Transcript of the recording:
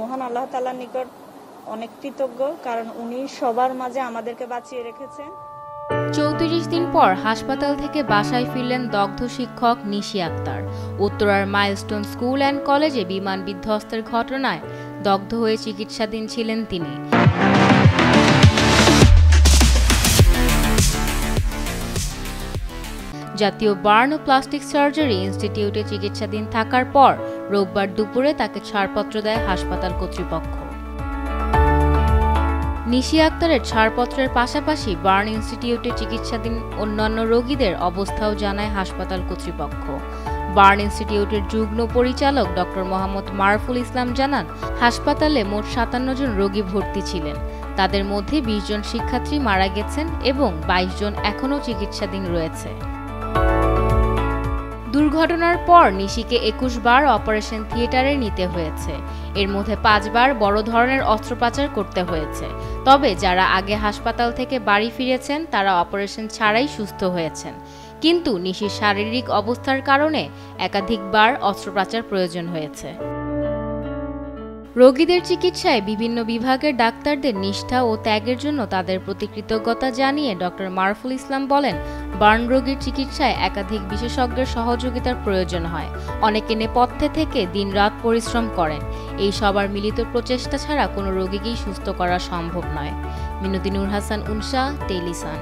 মহান আল্লাহ তাআলার নিকট অনেক কৃতজ্ঞ, কারণ উনি সবার মাঝে আমাদেরকে বাঁচিয়ে রেখেছেন। ৩৪ দিন পর হাসপাতাল থেকে বাসায় ফিরলেন দগ্ধ শিক্ষক নিশি আক্তার। উত্তরার মাইলস্টোন স্কুল অ্যান্ড কলেজে বিমান বিধ্বস্তের ঘটনায় দগ্ধ হয়ে চিকিৎসাধীন ছিলেন তিনি। জাতীয় বার্ন ও প্লাস্টিক সার্জারি ইনস্টিটিউটে চিকিৎসাধীন থাকার পর রোববার দুপুরে তাকে ছাড়পত্র দেয় হাসপাতাল কর্তৃপক্ষ। নিশি আক্তারের ছাড়পত্রের পাশাপাশি বার্ন ইনস্টিটিউটে চিকিৎসাধীন অন্যান্য রোগীদের অবস্থাও জানায় হাসপাতাল কর্তৃপক্ষ। বার্ন ইনস্টিটিউটের যুগ্ম পরিচালক ডক্টর মোহাম্মদ মারফুল ইসলাম জানান, হাসপাতালে মোট ৫৭ জন রোগী ভর্তি ছিলেন। তাদের মধ্যে ২০ জন শিক্ষার্থী মারা গেছেন এবং ২২ জন এখনও চিকিৎসাধীন রয়েছে। দুর্ঘটনার পর নিশিকে ২১ বার অপারেশন থিয়েটারে নিতে হয়েছে। এর মধ্যে ৫ বার বড় ধরনের অস্ত্রোপচার করতে হয়েছে। তবে যারা আগে হাসপাতাল থেকে বাড়ি ফিরেছেন তারা অপারেশন ছাড়াই সুস্থ হয়েছেন। কিন্তু নিশির শারীরিক অবস্থার কারণে একাধিকবার অস্ত্রোপচার প্রয়োজন হয়েছে। রোগীদের চিকিৎসায় বিভিন্ন বিভাগের ডাক্তারদের নিষ্ঠা ও ত্যাগের জন্য তাদের প্রতি কৃতজ্ঞতা জানিয়ে ডক্টর মারফুল ইসলাম বলেন, বার্ন রোগীর চিকিৎসায় একাধিক বিশেষজ্ঞের সহযোগিতার প্রয়োজন হয়। অনেকে নেপথ্যে থেকে দিনরাত পরিশ্রম করেন। এই সবার মিলিত প্রচেষ্টা ছাড়া কোনো রোগীকেই সুস্থ করা সম্ভব নয়। মিনতি নূর হাসান, উনসা, টেলিসান।